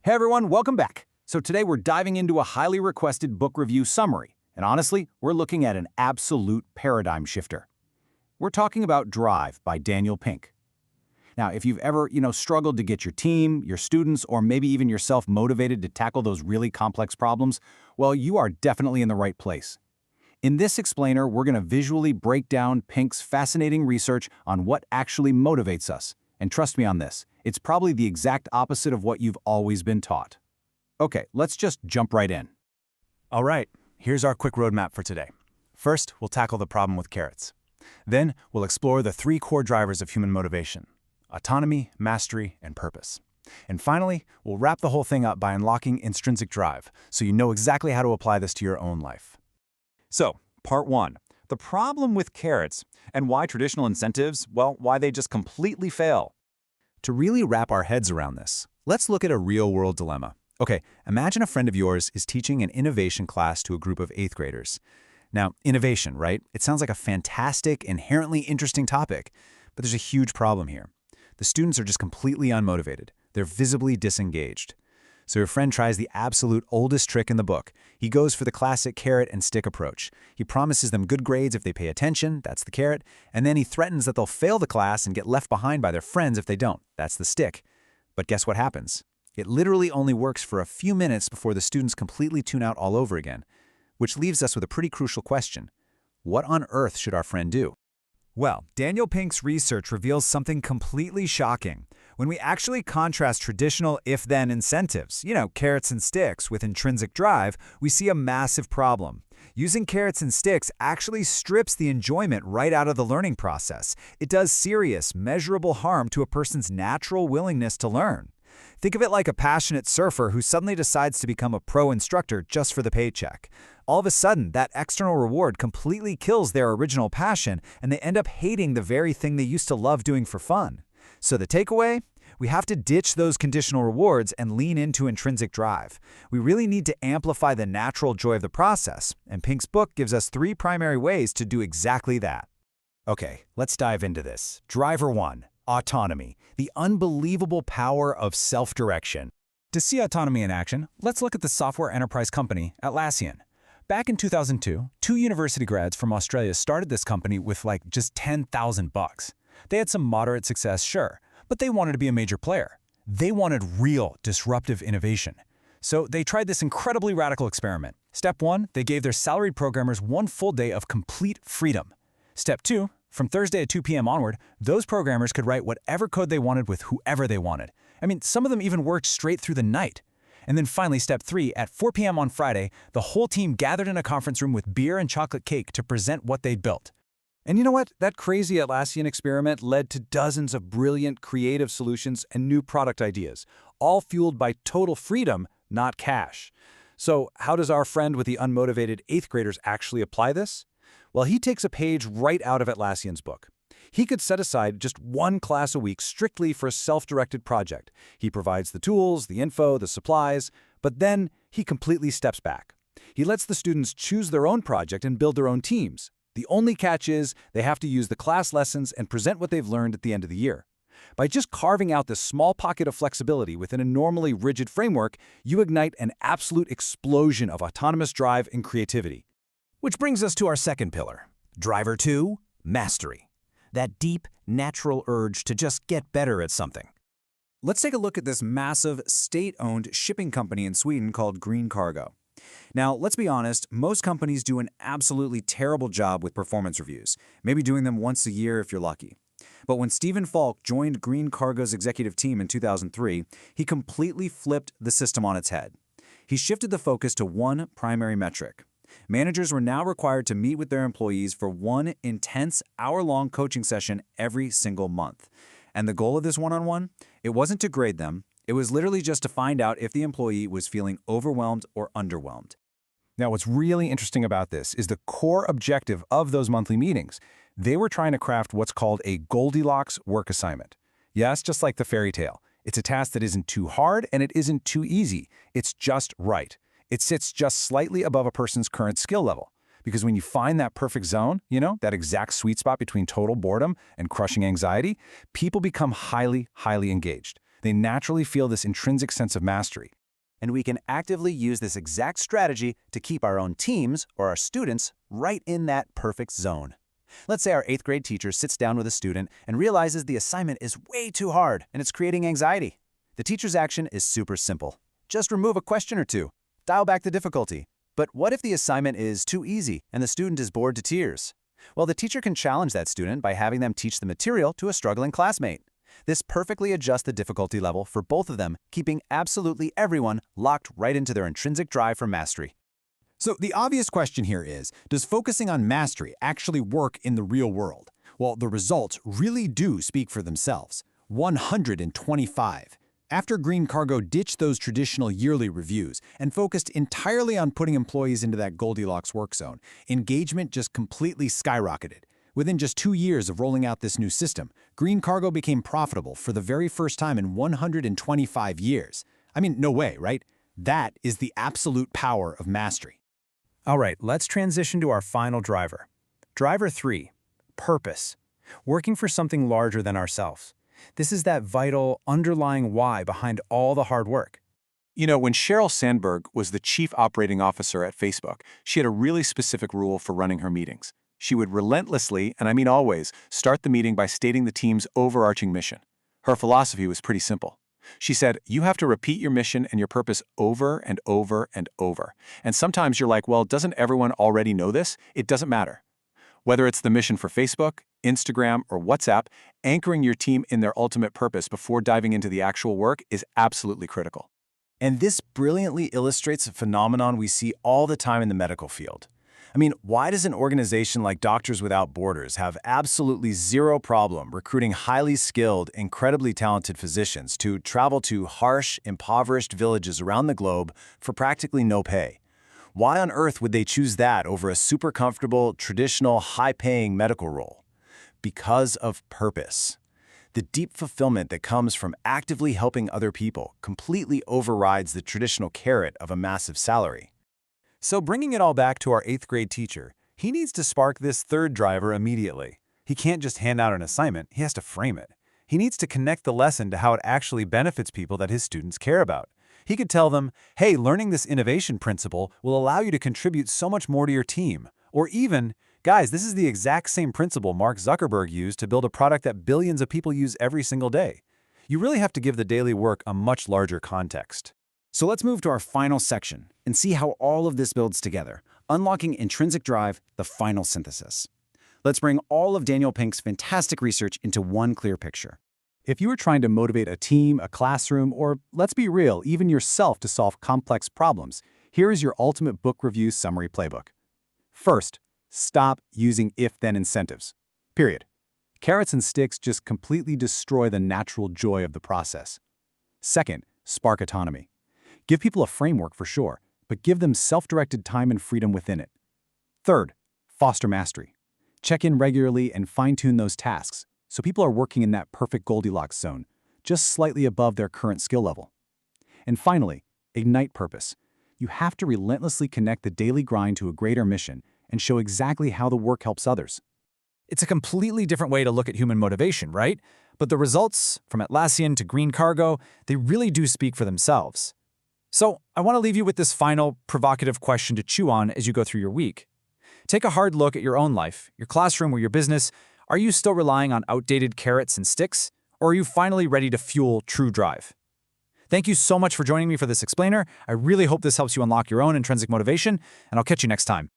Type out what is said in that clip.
Hey everyone, welcome back. So today we're diving into a highly requested book review summary, and honestly, we're looking at an absolute paradigm shifter. We're talking about Drive by Daniel Pink. Now, if you've ever, struggled to get your team, your students, or maybe even yourself motivated to tackle those really complex problems, well, you are definitely in the right place. In this explainer, we're going to visually break down Pink's fascinating research on what actually motivates us. And trust me on this, it's probably the exact opposite of what you've always been taught. Okay, let's just jump right in. All right, here's our quick roadmap for today. First, we'll tackle the problem with carrots. Then, we'll explore the three core drivers of human motivation: autonomy, mastery, and purpose. And finally, we'll wrap the whole thing up by unlocking intrinsic drive, so you know exactly how to apply this to your own life. So, part one, the problem with carrots and why traditional incentives, why they just completely fail. To really wrap our heads around this, let's look at a real-world dilemma. Okay, imagine a friend of yours is teaching an innovation class to a group of 8th graders. Now, innovation, right? It sounds like a fantastic, inherently interesting topic, but there's a huge problem here. The students are just completely unmotivated. They're visibly disengaged. So your friend tries the absolute oldest trick in the book. He goes for the classic carrot and stick approach. He promises them good grades if they pay attention, that's the carrot, and then he threatens that they'll fail the class and get left behind by their friends if they don't, that's the stick. But guess what happens? It literally only works for a few minutes before the students completely tune out all over again, which leaves us with a pretty crucial question. What on earth should our friend do? Well, Daniel Pink's research reveals something completely shocking. When we actually contrast traditional if-then incentives, carrots and sticks, with intrinsic drive, we see a massive problem. Using carrots and sticks actually strips the enjoyment right out of the learning process. It does serious, measurable harm to a person's natural willingness to learn. Think of it like a passionate surfer who suddenly decides to become a pro instructor just for the paycheck. All of a sudden, that external reward completely kills their original passion, and they end up hating the very thing they used to love doing for fun. So the takeaway? We have to ditch those conditional rewards and lean into intrinsic drive. We really need to amplify the natural joy of the process, and Pink's book gives us 3 primary ways to do exactly that. Okay, let's dive into this. Driver 1, autonomy, the unbelievable power of self-direction. To see autonomy in action, let's look at the software enterprise company Atlassian. Back in 2002, 2 university grads from Australia started this company with just $10,000. They had some moderate success, sure, but they wanted to be a major player. They wanted real disruptive innovation. So they tried this incredibly radical experiment. Step 1, they gave their salaried programmers 1 full day of complete freedom. Step 2, from Thursday at 2 p.m. onward, those programmers could write whatever code they wanted with whoever they wanted. I mean, some of them even worked straight through the night. And then finally, step 3, at 4 p.m. on Friday, the whole team gathered in a conference room with beer and chocolate cake to present what they'd built. And you know what? That crazy Atlassian experiment led to dozens of brilliant, creative solutions and new product ideas, all fueled by total freedom, not cash. So how does our friend with the unmotivated 8th graders actually apply this? Well, he takes a page right out of Atlassian's book. He could set aside just 1 class a week strictly for a self-directed project. He provides the tools, the info, the supplies, but then he completely steps back. He lets the students choose their own project and build their own teams. The only catch is they have to use the class lessons and present what they've learned at the end of the year. By just carving out this small pocket of flexibility within a normally rigid framework, you ignite an absolute explosion of autonomous drive and creativity. Which brings us to our second pillar. Driver 2, mastery. That deep, natural urge to just get better at something. Let's take a look at this massive, state-owned shipping company in Sweden called Green Cargo. Now, let's be honest, most companies do an absolutely terrible job with performance reviews, maybe doing them once a year if you're lucky. But when Stephen Falk joined Green Cargo's executive team in 2003, he completely flipped the system on its head. He shifted the focus to 1 primary metric. Managers were now required to meet with their employees for 1 intense hour-long coaching session every single month. And the goal of this one-on-one? It wasn't to grade them. It was literally just to find out if the employee was feeling overwhelmed or underwhelmed. Now, what's really interesting about this is the core objective of those monthly meetings. They were trying to craft what's called a Goldilocks work assignment. Yes, just like the fairy tale. It's a task that isn't too hard and it isn't too easy. It's just right. It sits just slightly above a person's current skill level. Because when you find that perfect zone, that exact sweet spot between total boredom and crushing anxiety, people become highly, highly engaged. they naturally feel this intrinsic sense of mastery. And we can actively use this exact strategy to keep our own teams or our students right in that perfect zone. Let's say our 8th grade teacher sits down with a student and realizes the assignment is way too hard and it's creating anxiety. The teacher's action is super simple. Just remove a question or two. Dial back the difficulty. But what if the assignment is too easy and the student is bored to tears? Well, the teacher can challenge that student by having them teach the material to a struggling classmate. This perfectly adjusts the difficulty level for both of them, keeping absolutely everyone locked right into their intrinsic drive for mastery. So the obvious question here is, does focusing on mastery actually work in the real world? Well, the results really do speak for themselves. 125. After Green Cargo ditched those traditional yearly reviews and focused entirely on putting employees into that Goldilocks work zone, engagement just completely skyrocketed. Within just 2 years of rolling out this new system, Green Cargo became profitable for the very first time in 125 years. I mean, no way, right? That is the absolute power of mastery. All right, let's transition to our final driver. Driver 3, purpose. Working for something larger than ourselves. This is that vital, underlying why behind all the hard work. You know, when Sheryl Sandberg was the chief operating officer at Facebook, she had a really specific rule for running her meetings. She would relentlessly, and I mean always, start the meeting by stating the team's overarching mission. Her philosophy was pretty simple. She said, you have to repeat your mission and your purpose over and over and over. And sometimes you're like, well, doesn't everyone already know this? It doesn't matter. Whether it's the mission for Facebook, Instagram, or WhatsApp, anchoring your team in their ultimate purpose before diving into the actual work is absolutely critical. And this brilliantly illustrates a phenomenon we see all the time in the medical field. I mean, why does an organization like Doctors Without Borders have absolutely zero problem recruiting highly skilled, incredibly talented physicians to travel to harsh, impoverished villages around the globe for practically no pay? Why on earth would they choose that over a super comfortable, traditional, high-paying medical role? Because of purpose. The deep fulfillment that comes from actively helping other people completely overrides the traditional carrot of a massive salary. So bringing it all back to our 8th grade teacher, he needs to spark this third driver immediately. He can't just hand out an assignment, he has to frame it. He needs to connect the lesson to how it actually benefits people that his students care about. He could tell them, hey, learning this innovation principle will allow you to contribute so much more to your team. Or even, guys, this is the exact same principle Mark Zuckerberg used to build a product that billions of people use every single day. You really have to give the daily work a much larger context. So let's move to our final section and see how all of this builds together, unlocking intrinsic drive, the final synthesis. Let's bring all of Daniel Pink's fantastic research into one clear picture. If you are trying to motivate a team, a classroom, or let's be real, even yourself to solve complex problems, here is your ultimate book review summary playbook. First, stop using if-then incentives. Period. Carrots and sticks just completely destroy the natural joy of the process. Second, spark autonomy. Give people a framework for sure, but give them self-directed time and freedom within it. Third, foster mastery. Check in regularly and fine-tune those tasks so people are working in that perfect Goldilocks zone, just slightly above their current skill level. And finally, ignite purpose. You have to relentlessly connect the daily grind to a greater mission and show exactly how the work helps others. It's a completely different way to look at human motivation, right? But the results, from Atlassian to Green Cargo, they really do speak for themselves. So I want to leave you with this final, provocative question to chew on as you go through your week. Take a hard look at your own life, your classroom or your business. Are you still relying on outdated carrots and sticks? Or are you finally ready to fuel true drive? Thank you so much for joining me for this explainer. I really hope this helps you unlock your own intrinsic motivation, and I'll catch you next time.